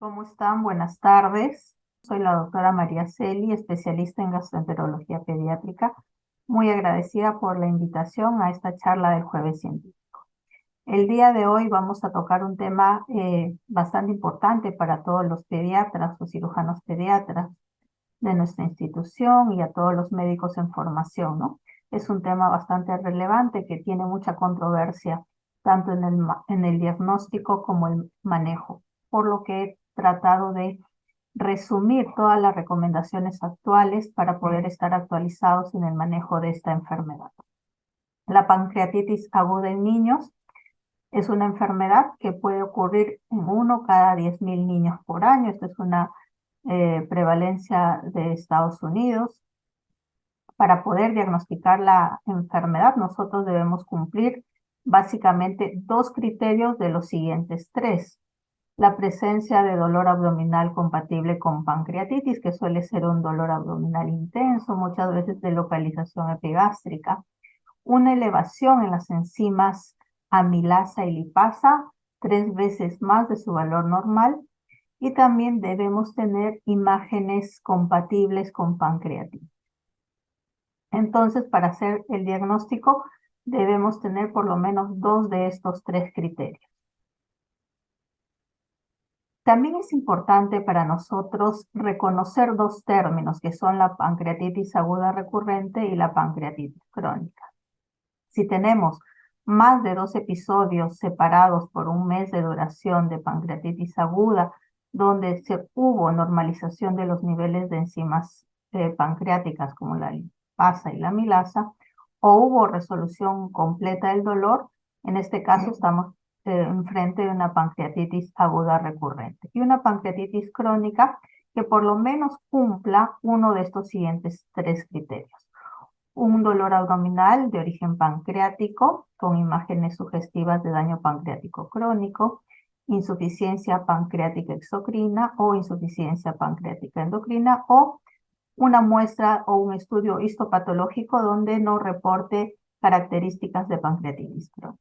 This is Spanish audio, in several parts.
¿Cómo están? Buenas tardes. Soy la doctora María Celi, especialista en gastroenterología pediátrica. Muy agradecida por la invitación a esta charla del Jueves Científico. El día de hoy vamos a tocar un tema bastante importante para todos los pediatras o cirujanos pediatras de nuestra institución y a todos los médicos en formación, ¿no? Es un tema bastante relevante que tiene mucha controversia, tanto en el diagnóstico como el manejo, por lo que he tratado de resumir todas las recomendaciones actuales para poder estar actualizados en el manejo de esta enfermedad. La pancreatitis aguda en niños es una enfermedad que puede ocurrir en 1 cada 10.000 niños por año. Esta es una prevalencia de Estados Unidos. Para poder diagnosticar la enfermedad, nosotros debemos cumplir básicamente 2 criterios de los siguientes 3. La presencia de dolor abdominal compatible con pancreatitis, que suele ser un dolor abdominal intenso, muchas veces de localización epigástrica. Una elevación en las enzimas amilasa y lipasa, 3 veces más de su valor normal. Y también debemos tener imágenes compatibles con pancreatitis. Entonces, para hacer el diagnóstico, debemos tener por lo menos 2 de estos 3 criterios. También es importante para nosotros reconocer 2 términos, que son la pancreatitis aguda recurrente y la pancreatitis crónica. Si tenemos más de 2 episodios separados por un mes de duración de pancreatitis aguda, donde hubo normalización de los niveles de enzimas pancreáticas como la lipasa y la amilasa, o hubo resolución completa del dolor, en este caso estamos enfrente de una pancreatitis aguda recurrente. Y una pancreatitis crónica que por lo menos cumpla uno de estos siguientes 3 criterios. Un dolor abdominal de origen pancreático con imágenes sugestivas de daño pancreático crónico, insuficiencia pancreática exocrina o insuficiencia pancreática endocrina, o una muestra o un estudio histopatológico donde no reporte características de pancreatitis crónica.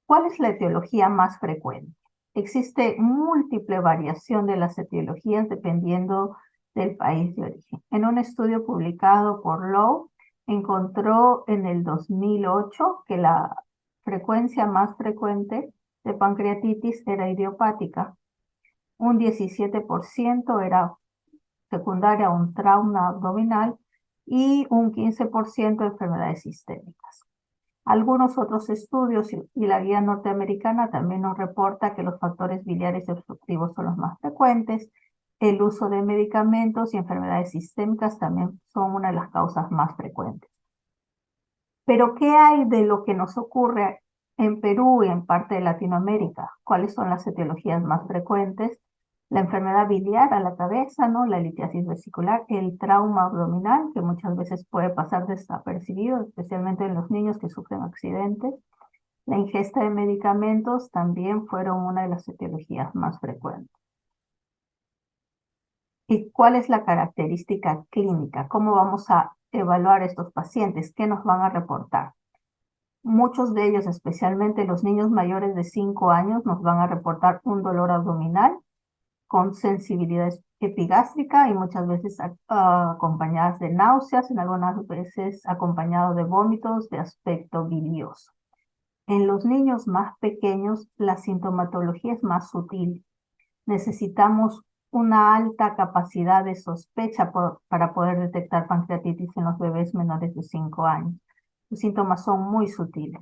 ¿Cuál es la etiología más frecuente? Existe múltiple variación de las etiologías dependiendo del país de origen. En un estudio publicado por Lowe, encontró en el 2008 que la frecuencia más frecuente de pancreatitis era idiopática. Un 17% era secundaria a un trauma abdominal y un 15% de enfermedades sistémicas. Algunos otros estudios y la guía norteamericana también nos reporta que los factores biliares obstructivos son los más frecuentes. El uso de medicamentos y enfermedades sistémicas también son una de las causas más frecuentes. Pero, ¿qué hay de lo que nos ocurre en Perú y en parte de Latinoamérica? ¿Cuáles son las etiologías más frecuentes? La enfermedad biliar a la cabeza, ¿no? La litiasis vesicular, el trauma abdominal, que muchas veces puede pasar desapercibido, especialmente en los niños que sufren accidentes. La ingesta de medicamentos también fueron una de las etiologías más frecuentes. ¿Y cuál es la característica clínica? ¿Cómo vamos a evaluar estos pacientes? ¿Qué nos van a reportar? Muchos de ellos, especialmente los niños mayores de 5 años, nos van a reportar un dolor abdominal con sensibilidad epigástrica y muchas veces acompañadas de náuseas, en algunas veces acompañado de vómitos de aspecto bilioso. En los niños más pequeños, la sintomatología es más sutil. Necesitamos una alta capacidad de sospecha para poder detectar pancreatitis en los bebés menores de 5 años. Los síntomas son muy sutiles.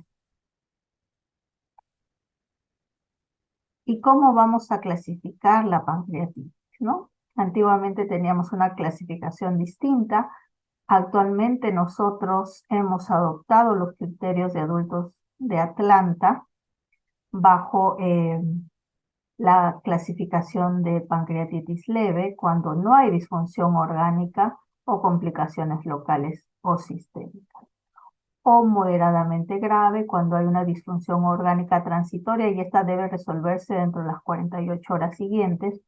¿Y cómo vamos a clasificar la pancreatitis, no? Antiguamente teníamos una clasificación distinta. Actualmente nosotros hemos adoptado los criterios de adultos de Atlanta bajo la clasificación de pancreatitis leve cuando no hay disfunción orgánica o complicaciones locales o sistémicas, o moderadamente grave cuando hay una disfunción orgánica transitoria y esta debe resolverse dentro de las 48 horas siguientes,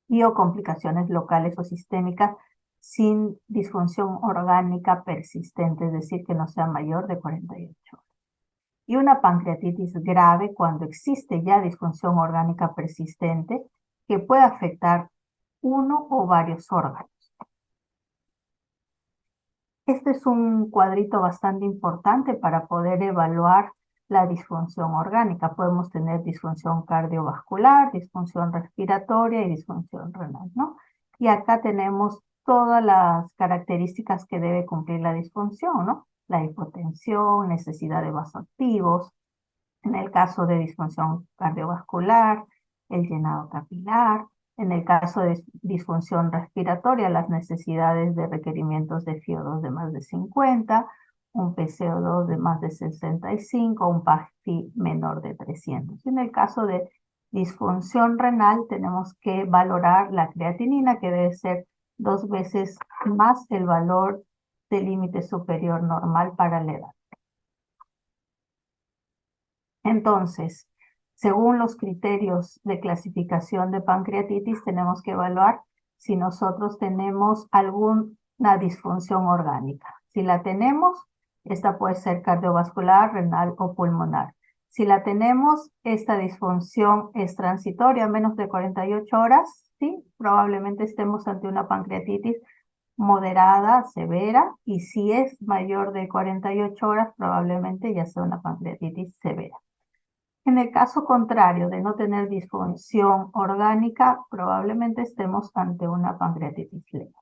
y o complicaciones locales o sistémicas sin disfunción orgánica persistente, es decir, que no sea mayor de 48 horas. y una pancreatitis grave cuando existe ya disfunción orgánica persistente que puede afectar uno o varios órganos. Este es un cuadrito bastante importante para poder evaluar la disfunción orgánica. Podemos tener disfunción cardiovascular, disfunción respiratoria y disfunción renal, ¿no? Y acá tenemos todas las características que debe cumplir la disfunción, ¿no? La hipotensión, necesidad de vasoactivos, en el caso de disfunción cardiovascular, el llenado capilar, en el caso de disfunción respiratoria, las necesidades de requerimientos de FiO2 de más de 50, un PCO2 de más de 65, un PAFI menor de 300. En el caso de disfunción renal, tenemos que valorar la creatinina, que debe ser 2 veces más el valor del límite superior normal para la edad. Entonces, según los criterios de clasificación de pancreatitis, tenemos que evaluar si nosotros tenemos alguna disfunción orgánica. Si la tenemos, esta puede ser cardiovascular, renal o pulmonar. Si la tenemos, esta disfunción es transitoria, menos de 48 horas, ¿sí? Probablemente estemos ante una pancreatitis moderada, severa, y si es mayor de 48 horas, probablemente ya sea una pancreatitis severa. En el caso contrario de no tener disfunción orgánica, probablemente estemos ante una pancreatitis leve.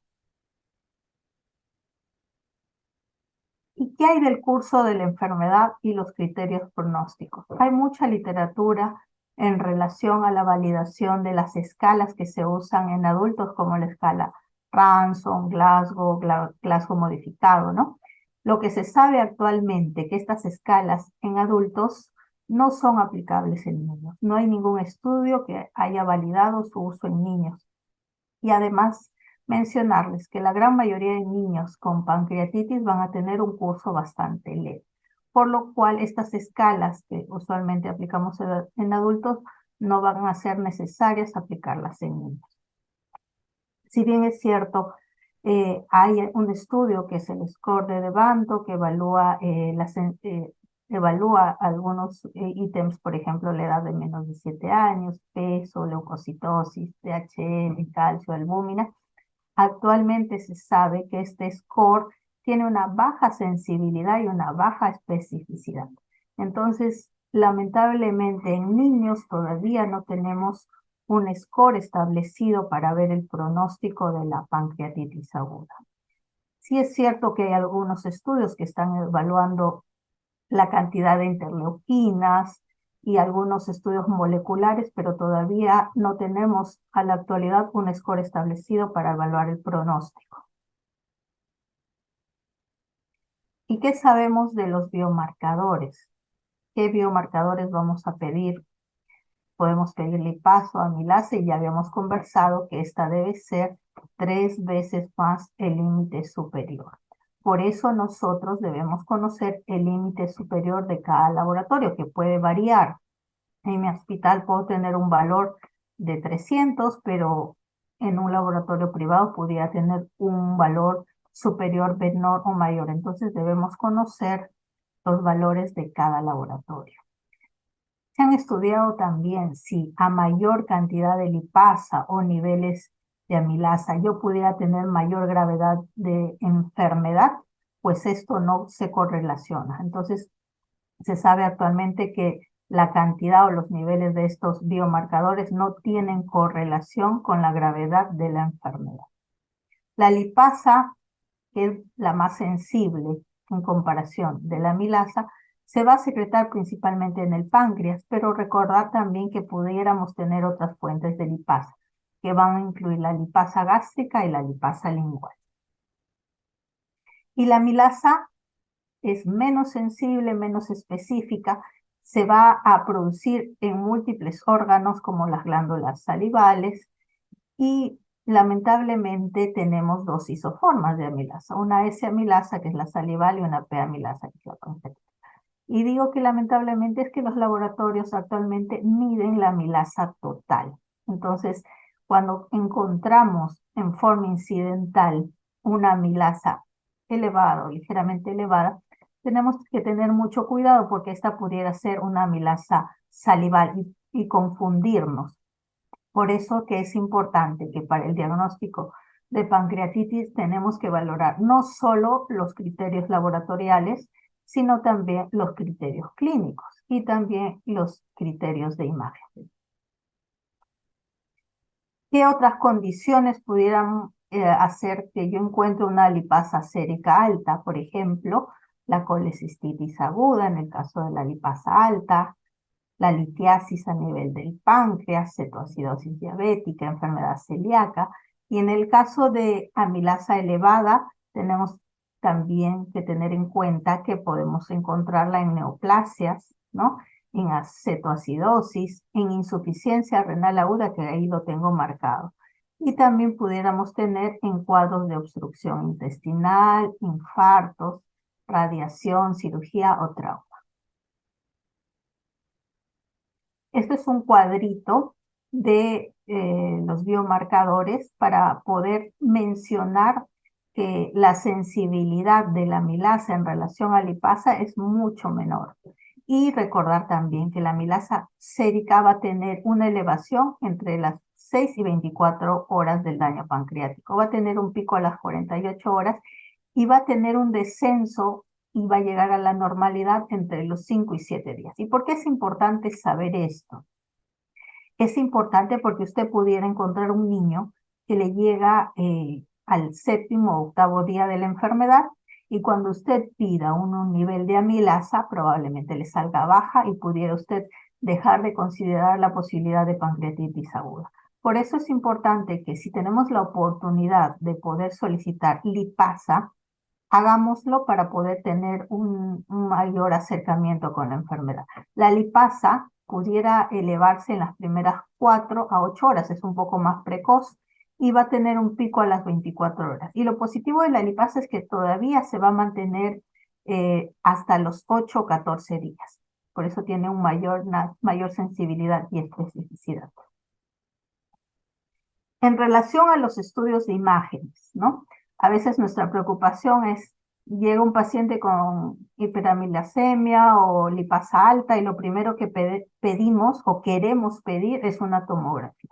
¿Y qué hay del curso de la enfermedad y los criterios pronósticos? Hay mucha literatura en relación a la validación de las escalas que se usan en adultos, como la escala Ranson, Glasgow, Glasgow modificado, ¿no? Lo que se sabe actualmente que estas escalas en adultos no son aplicables en niños. No hay ningún estudio que haya validado su uso en niños. Y además, mencionarles que la gran mayoría de niños con pancreatitis van a tener un curso bastante leve, por lo cual estas escalas que usualmente aplicamos en adultos no van a ser necesarias aplicarlas en niños. Si bien es cierto, hay un estudio que es el score de Devanto, que evalúa algunos ítems, por ejemplo, la edad de menos de 7 años, peso, leucocitosis, THM, calcio, albúmina. Actualmente se sabe que este score tiene una baja sensibilidad y una baja especificidad. Entonces, lamentablemente en niños todavía no tenemos un score establecido para ver el pronóstico de la pancreatitis aguda. Sí es cierto que hay algunos estudios que están evaluando la cantidad de interleuquinas y algunos estudios moleculares, pero todavía no tenemos a la actualidad un score establecido para evaluar el pronóstico. ¿Y qué sabemos de los biomarcadores? ¿Qué biomarcadores vamos a pedir? Podemos pedir lipazo, amilasa, y ya habíamos conversado que esta debe ser 3 veces más el límite superior. Por eso nosotros debemos conocer el límite superior de cada laboratorio, que puede variar. En mi hospital puedo tener un valor de 300, pero en un laboratorio privado pudiera tener un valor superior, menor o mayor. Entonces debemos conocer los valores de cada laboratorio. Se han estudiado también si a mayor cantidad de lipasa o niveles de amilasa yo pudiera tener mayor gravedad de enfermedad, pues esto no se correlaciona. Entonces, se sabe actualmente que la cantidad o los niveles de estos biomarcadores no tienen correlación con la gravedad de la enfermedad. La lipasa, que es la más sensible en comparación de la amilasa, se va a secretar principalmente en el páncreas, pero recordar también que pudiéramos tener otras fuentes de lipasa, que van a incluir la lipasa gástrica y la lipasa lingual. Y la amilasa es menos sensible, menos específica, se va a producir en múltiples órganos como las glándulas salivales, y lamentablemente tenemos 2 isoformas de amilasa, una S-amilasa que es la salival y una P-amilasa que es la pancreatina. Y digo que lamentablemente es que los laboratorios actualmente miden la amilasa total. Entonces, cuando encontramos en forma incidental una amilasa elevada o ligeramente elevada, tenemos que tener mucho cuidado porque esta pudiera ser una amilasa salival y confundirnos. Por eso que es importante que para el diagnóstico de pancreatitis tenemos que valorar no solo los criterios laboratoriales, sino también los criterios clínicos y también los criterios de imagen. ¿Qué otras condiciones pudieran hacer que yo encuentre una lipasa sérica alta? Por ejemplo, la colecistitis aguda en el caso de la lipasa alta, la litiasis a nivel del páncreas, cetoacidosis diabética, enfermedad celíaca. Y en el caso de amilasa elevada, tenemos también que tener en cuenta que podemos encontrarla en neoplasias, ¿no? En cetoacidosis, en insuficiencia renal aguda, que ahí lo tengo marcado. Y también pudiéramos tener en cuadros de obstrucción intestinal, infartos, radiación, cirugía o trauma. Esto es un cuadrito de los biomarcadores para poder mencionar que la sensibilidad de la amilasa en relación a lipasa es mucho menor. Y recordar también que la amilasa sérica va a tener una elevación entre las 6 y 24 horas del daño pancreático. Va a tener un pico a las 48 horas y va a tener un descenso y va a llegar a la normalidad entre los 5 y 7 días. ¿Y por qué es importante saber esto? Es importante porque usted pudiera encontrar un niño que le llega al 7º o 8º día de la enfermedad y cuando usted pida un nivel de amilasa probablemente le salga baja y pudiera usted dejar de considerar la posibilidad de pancreatitis aguda. Por eso es importante que si tenemos la oportunidad de poder solicitar lipasa, hagámoslo para poder tener un mayor acercamiento con la enfermedad. La lipasa pudiera elevarse en las primeras 4 a 8 horas, es un poco más precoz y va a tener un pico a las 24 horas. Y lo positivo de la lipasa es que todavía se va a mantener hasta los 8 o 14 días. Por eso tiene una mayor sensibilidad y especificidad. En relación a los estudios de imágenes, ¿no? A veces nuestra preocupación es, llega un paciente con hiperamilasemia o lipasa alta y lo primero que pedimos o queremos pedir es una tomografía.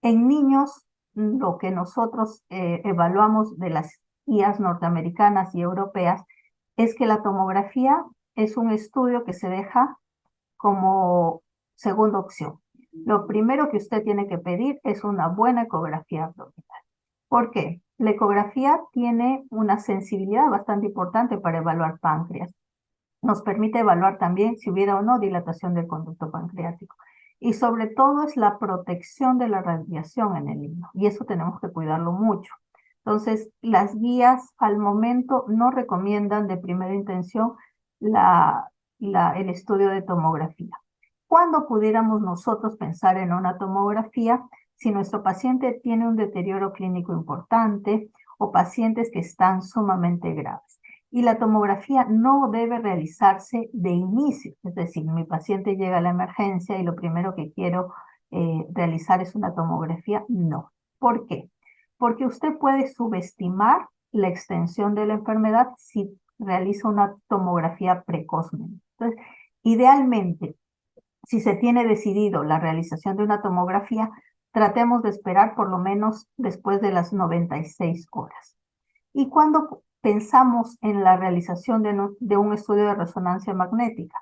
En niños, lo que nosotros evaluamos de las guías norteamericanas y europeas es que la tomografía es un estudio que se deja como segunda opción. Lo primero que usted tiene que pedir es una buena ecografía abdominal. ¿Por qué? La ecografía tiene una sensibilidad bastante importante para evaluar páncreas. Nos permite evaluar también si hubiera o no dilatación del conducto pancreático. Y sobre todo es la protección de la radiación en el niño. Y eso tenemos que cuidarlo mucho. Entonces, las guías al momento no recomiendan de primera intención el estudio de tomografía. ¿Cuándo pudiéramos nosotros pensar en una tomografía? Si nuestro paciente tiene un deterioro clínico importante o pacientes que están sumamente graves. Y la tomografía no debe realizarse de inicio, es decir, mi paciente llega a la emergencia y lo primero que quiero realizar es una tomografía. No. ¿Por qué? Porque usted puede subestimar la extensión de la enfermedad si realiza una tomografía precozmente. Entonces, idealmente, si se tiene decidido la realización de una tomografía, tratemos de esperar por lo menos después de las 96 horas. ¿Y cuando pensamos en la realización de un estudio de resonancia magnética?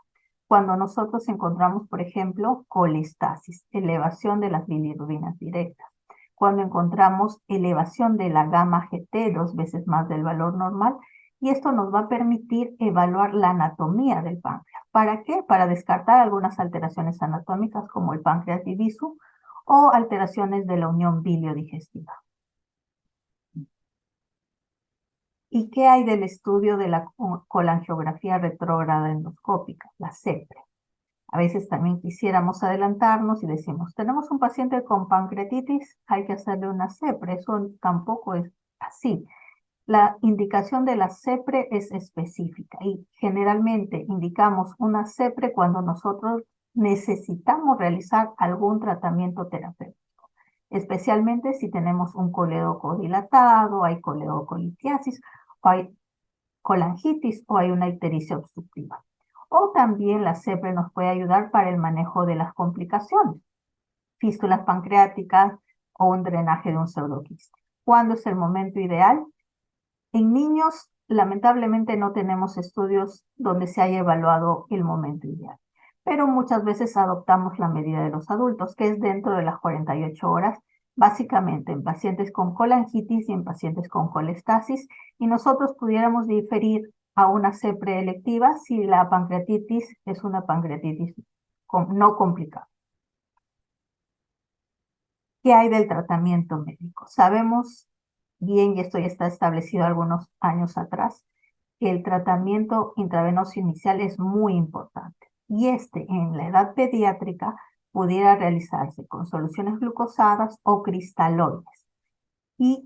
Cuando nosotros encontramos, por ejemplo, colestasis, elevación de las bilirrubinas directas. Cuando encontramos elevación de la gamma GT 2 veces más del valor normal, y esto nos va a permitir evaluar la anatomía del páncreas. ¿Para qué? Para descartar algunas alteraciones anatómicas como el páncreas diviso o alteraciones de la unión biliodigestiva. ¿Y qué hay del estudio de la colangiografía retrógrada endoscópica, la CEPRE? A veces también quisiéramos adelantarnos y decimos, tenemos un paciente con pancreatitis, hay que hacerle una CEPRE. Eso tampoco es así. La indicación de la CEPRE es específica y generalmente indicamos una CEPRE cuando nosotros necesitamos realizar algún tratamiento terapéutico, especialmente si tenemos un colédoco dilatado, hay coledocolitiasis, o hay colangitis o hay una ictericia obstructiva. O también la CEPRE nos puede ayudar para el manejo de las complicaciones, fístulas pancreáticas o un drenaje de un pseudoquiste. ¿Cuándo es el momento ideal? En niños, lamentablemente no tenemos estudios donde se haya evaluado el momento ideal, pero muchas veces adoptamos la medida de los adultos, que es dentro de las 48 horas, básicamente en pacientes con colangitis y en pacientes con colestasis, y nosotros pudiéramos diferir a una CEPRE electiva si la pancreatitis es una pancreatitis no complicada. ¿Qué hay del tratamiento médico? Sabemos bien, y esto ya está establecido algunos años atrás, que el tratamiento intravenoso inicial es muy importante. Y en la edad pediátrica pudiera realizarse con soluciones glucosadas o cristaloides. Y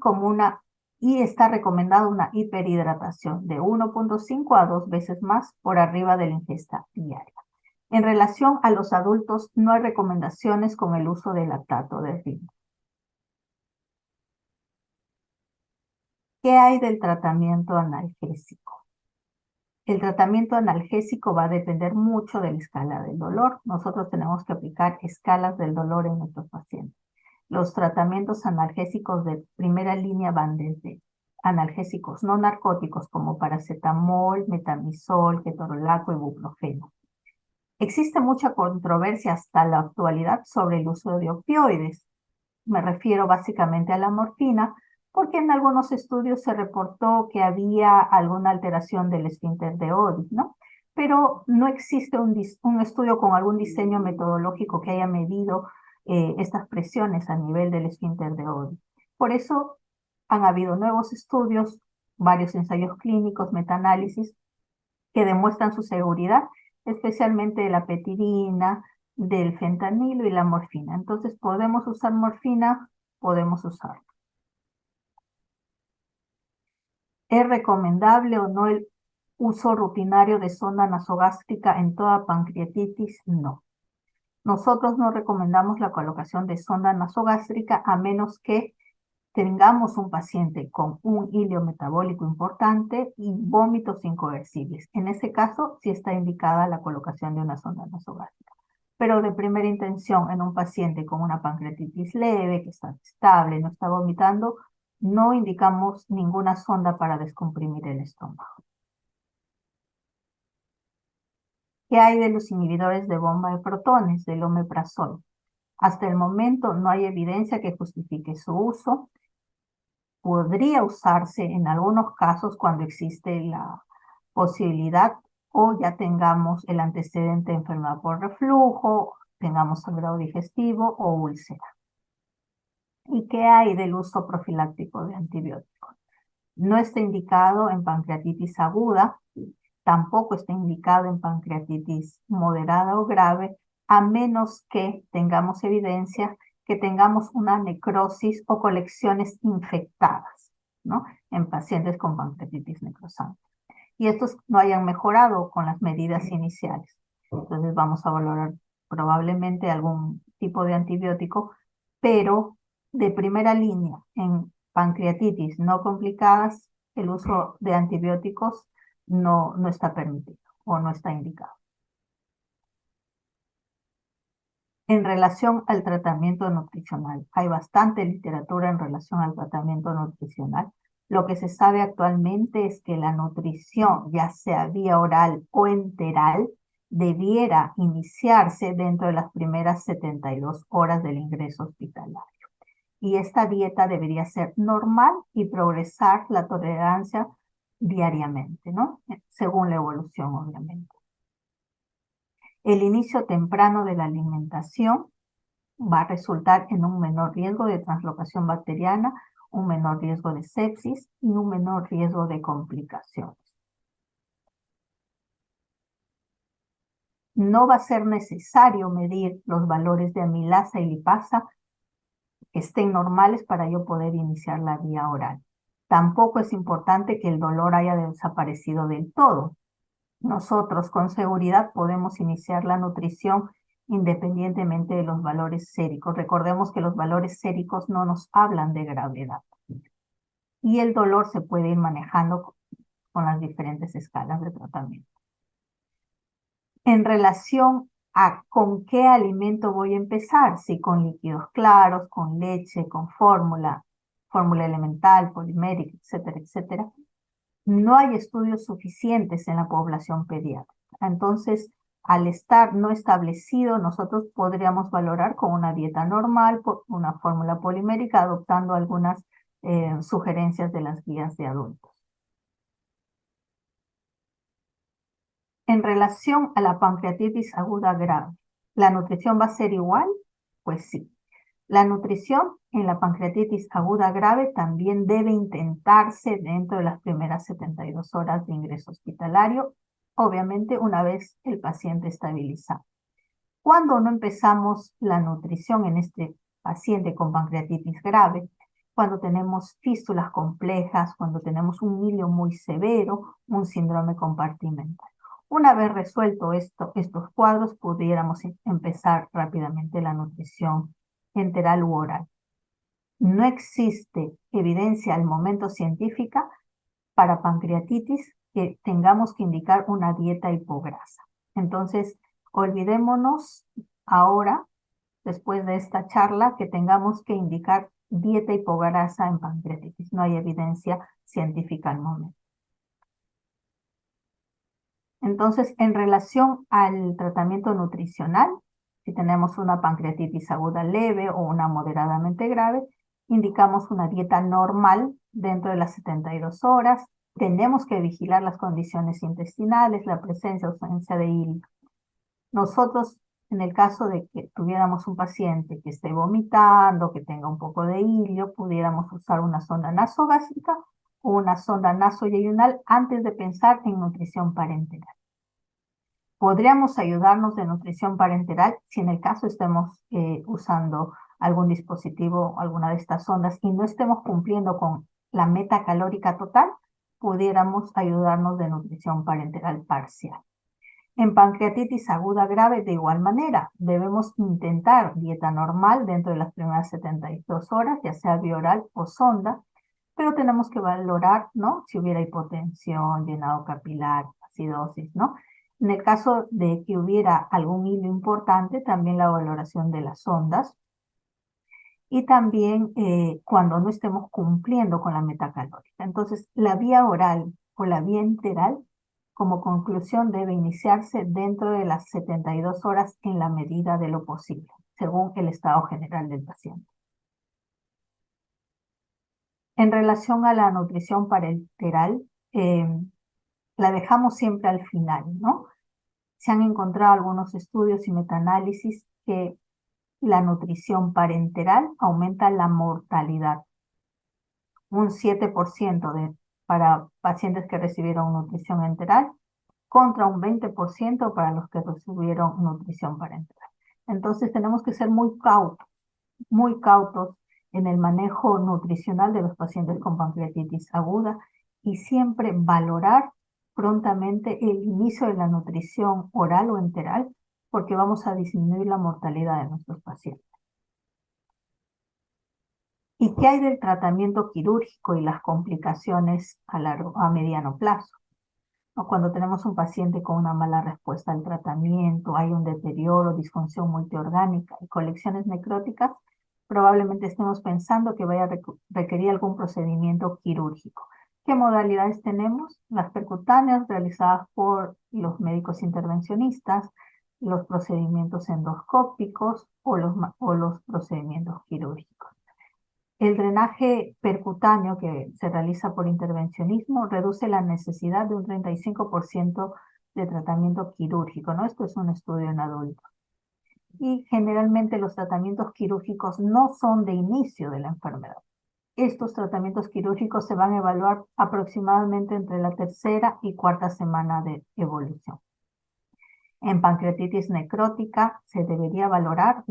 está recomendada una hiperhidratación de 1.5 a 2 veces más por arriba de la ingesta diaria. En relación a los adultos, no hay recomendaciones con el uso de lactato de ritmo. ¿Qué hay del tratamiento analgésico? El tratamiento analgésico va a depender mucho de la escala del dolor. Nosotros tenemos que aplicar escalas del dolor en nuestros pacientes. Los tratamientos analgésicos de primera línea van desde analgésicos no narcóticos como paracetamol, metamizol, ketorolaco y ibuprofeno. Existe mucha controversia hasta la actualidad sobre el uso de opioides. Me refiero básicamente a la morfina, porque en algunos estudios se reportó que había alguna alteración del esfínter de Oddi, ¿no? Pero no existe un estudio con algún diseño metodológico que haya medido estas presiones a nivel del esfínter de Oddi. Por eso han habido nuevos estudios, varios ensayos clínicos, metaanálisis, que demuestran su seguridad, especialmente de la petirina, del fentanilo y la morfina. Entonces, ¿podemos usar morfina? Podemos usarla. ¿Es recomendable o no el uso rutinario de sonda nasogástrica en toda pancreatitis? No. Nosotros no recomendamos la colocación de sonda nasogástrica a menos que tengamos un paciente con un hilo metabólico importante y vómitos incoercibles. En ese caso, sí está indicada la colocación de una sonda nasogástrica. Pero de primera intención, en un paciente con una pancreatitis leve, que está estable, no está vomitando, no indicamos ninguna sonda para descomprimir el estómago. ¿Qué hay de los inhibidores de bomba de protones, del omeprazol? Hasta el momento no hay evidencia que justifique su uso. Podría usarse en algunos casos cuando existe la posibilidad o ya tengamos el antecedente de enfermedad por reflujo, tengamos sangrado digestivo o úlcera. ¿Y qué hay del uso profiláctico de antibióticos? No está indicado en pancreatitis aguda, tampoco está indicado en pancreatitis moderada o grave, a menos que tengamos evidencia que tengamos una necrosis o colecciones infectadas, ¿no? En pacientes con pancreatitis necrosante. Y estos no hayan mejorado con las medidas iniciales. Entonces vamos a valorar probablemente algún tipo de antibiótico, pero de primera línea en pancreatitis no complicadas, el uso de antibióticos no está permitido o no está indicado. En relación al tratamiento nutricional, hay bastante literatura en relación al tratamiento nutricional. Lo que se sabe actualmente es que la nutrición, ya sea vía oral o enteral, debiera iniciarse dentro de las primeras 72 horas del ingreso hospitalario. Y esta dieta debería ser normal y progresar la tolerancia diariamente, ¿no? Según la evolución, obviamente. El inicio temprano de la alimentación va a resultar en un menor riesgo de translocación bacteriana, un menor riesgo de sepsis y un menor riesgo de complicaciones. No va a ser necesario medir los valores de amilasa y lipasa que estén normales para yo poder iniciar la vía oral. Tampoco es importante que el dolor haya desaparecido del todo. Nosotros con seguridad podemos iniciar la nutrición independientemente de los valores séricos. Recordemos que los valores séricos no nos hablan de gravedad. Y el dolor se puede ir manejando con las diferentes escalas de tratamiento. En relación a con qué alimento voy a empezar, si con líquidos claros, con leche, con fórmula elemental, polimérica, etcétera, etcétera, no hay estudios suficientes en la población pediátrica. Entonces, al estar no establecido, nosotros podríamos valorar con una dieta normal, una fórmula polimérica, adoptando algunas sugerencias de las guías de adultos. En relación a la pancreatitis aguda grave, ¿la nutrición va a ser igual? Pues sí. La nutrición en la pancreatitis aguda grave también debe intentarse dentro de las primeras 72 horas de ingreso hospitalario, obviamente una vez el paciente estabilizado. Cuando no empezamos la nutrición en este paciente con pancreatitis grave, cuando tenemos fístulas complejas, cuando tenemos un hilio muy severo, un síndrome compartimental. Una vez resuelto estos cuadros, pudiéramos empezar rápidamente la nutrición enteral u oral. No existe evidencia al momento científica para pancreatitis que tengamos que indicar una dieta hipograsa. Entonces, olvidémonos ahora, después de esta charla, que tengamos que indicar dieta hipograsa en pancreatitis. No hay evidencia científica al momento. Entonces, en relación al tratamiento nutricional, si tenemos una pancreatitis aguda leve o una moderadamente grave, indicamos una dieta normal dentro de las 72 horas. Tenemos que vigilar las condiciones intestinales, la presencia o ausencia de hilio. Nosotros, en el caso de que tuviéramos un paciente que esté vomitando, que tenga un poco de hilio, pudiéramos usar una sonda nasogástrica o una sonda nasoyeyunal antes de pensar en nutrición parenteral. Podríamos ayudarnos de nutrición parenteral si en el caso estemos usando algún dispositivo, alguna de estas sondas y no estemos cumpliendo con la meta calórica total, pudiéramos ayudarnos de nutrición parenteral parcial. En pancreatitis aguda grave, de igual manera, debemos intentar dieta normal dentro de las primeras 72 horas, ya sea bioral o sonda, pero tenemos que valorar, ¿no? Si hubiera hipotensión, llenado capilar, acidosis, ¿no? En el caso de que hubiera algún hilio importante, también la valoración de las sondas. Y también cuando no estemos cumpliendo con la meta calórica. Entonces, la vía oral o la vía enteral, como conclusión, debe iniciarse dentro de las 72 horas en la medida de lo posible, según el estado general del paciente. En relación a la nutrición parenteral, la dejamos siempre al final, ¿no? Se han encontrado algunos estudios y metaanálisis que la nutrición parenteral aumenta la mortalidad. Un 7% para pacientes que recibieron nutrición enteral contra un 20% para los que recibieron nutrición parenteral. Entonces tenemos que ser muy cautos en el manejo nutricional de los pacientes con pancreatitis aguda y siempre valorar prontamente el inicio de la nutrición oral o enteral porque vamos a disminuir la mortalidad de nuestros pacientes. ¿Y qué hay del tratamiento quirúrgico y las complicaciones a mediano plazo? Cuando tenemos un paciente con una mala respuesta al tratamiento, hay un deterioro, disfunción multiorgánica y colecciones necróticas, probablemente estemos pensando que vaya a requerir algún procedimiento quirúrgico. ¿Qué modalidades tenemos? Las percutáneas realizadas por los médicos intervencionistas, los procedimientos endoscópicos o los procedimientos quirúrgicos. El drenaje percutáneo que se realiza por intervencionismo reduce la necesidad de un 35% de tratamiento quirúrgico, ¿no? Esto es un estudio en adultos. Y generalmente los tratamientos quirúrgicos no son de inicio de la enfermedad. Estos tratamientos quirúrgicos se van a evaluar aproximadamente entre la tercera y cuarta semana de evolución. En pancreatitis necrótica se debería valorar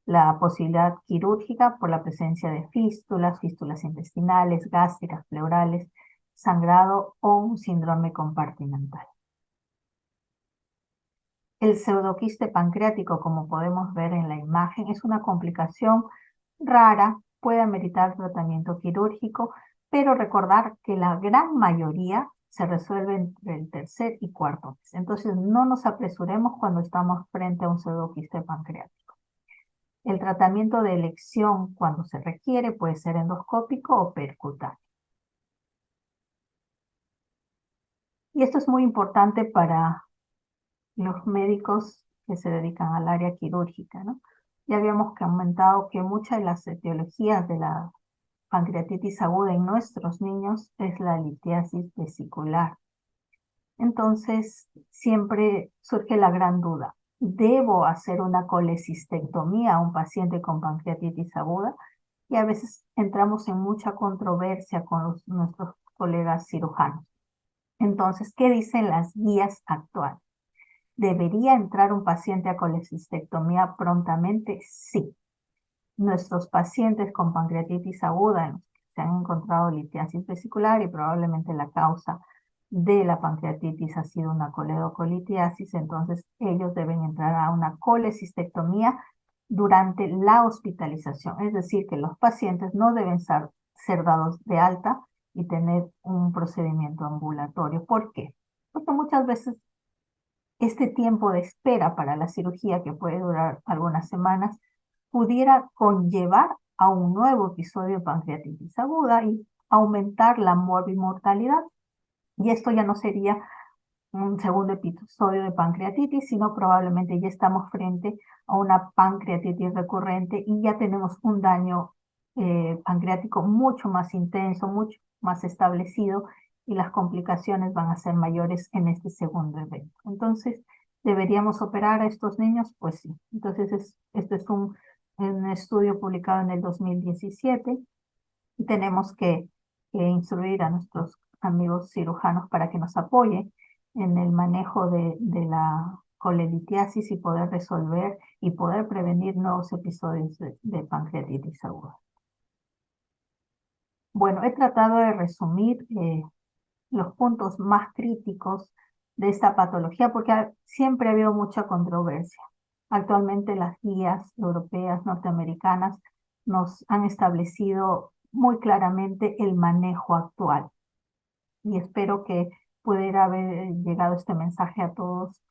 la posibilidad quirúrgica por la presencia de fístulas intestinales, gástricas, pleurales, sangrado o un síndrome compartimental. El pseudoquiste pancreático, como podemos ver en la imagen, es una complicación rara, puede ameritar tratamiento quirúrgico, pero recordar que la gran mayoría se resuelve entre el tercer y cuarto mes. Entonces, no nos apresuremos cuando estamos frente a un pseudoquiste pancreático. El tratamiento de elección, cuando se requiere, puede ser endoscópico o percutáneo. Y esto es muy importante para los médicos que se dedican al área quirúrgica, ¿no? Ya habíamos comentado que muchas de las etiologías de la pancreatitis aguda en nuestros niños es la litiasis vesicular. Entonces, siempre surge la gran duda. ¿Debo hacer una colecistectomía a un paciente con pancreatitis aguda? Y a veces entramos en mucha controversia con nuestros colegas cirujanos. Entonces, ¿qué dicen las guías actuales? ¿Debería entrar un paciente a colecistectomía prontamente? Sí. Nuestros pacientes con pancreatitis aguda, en los que se han encontrado litiasis vesicular y probablemente la causa de la pancreatitis ha sido una coledocolitiasis, entonces ellos deben entrar a una colecistectomía durante la hospitalización. Es decir, que los pacientes no deben ser dados de alta y tener un procedimiento ambulatorio. ¿Por qué? Porque muchas veces este tiempo de espera para la cirugía, que puede durar algunas semanas, pudiera conllevar a un nuevo episodio de pancreatitis aguda y aumentar la morbimortalidad. Y esto ya no sería un segundo episodio de pancreatitis, sino probablemente ya estamos frente a una pancreatitis recurrente y ya tenemos un daño pancreático mucho más intenso, mucho más establecido y las complicaciones van a ser mayores en este segundo evento. Entonces, ¿deberíamos operar a estos niños? Pues sí. Entonces, esto es un estudio publicado en el 2017 y tenemos que instruir a nuestros amigos cirujanos para que nos apoyen en el manejo de la colelitiasis y poder resolver y poder prevenir nuevos episodios de pancreatitis aguda. Bueno, he tratado de resumir los puntos más críticos de esta patología porque siempre ha habido mucha controversia. Actualmente las guías europeas, norteamericanas, nos han establecido muy claramente el manejo actual. Y espero que pudiera haber llegado este mensaje a todos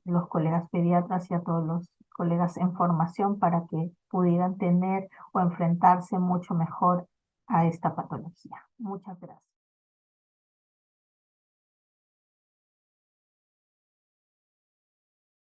los colegas pediatras y a todos los colegas en formación para que pudieran tener o enfrentarse mucho mejor a esta patología. Muchas gracias.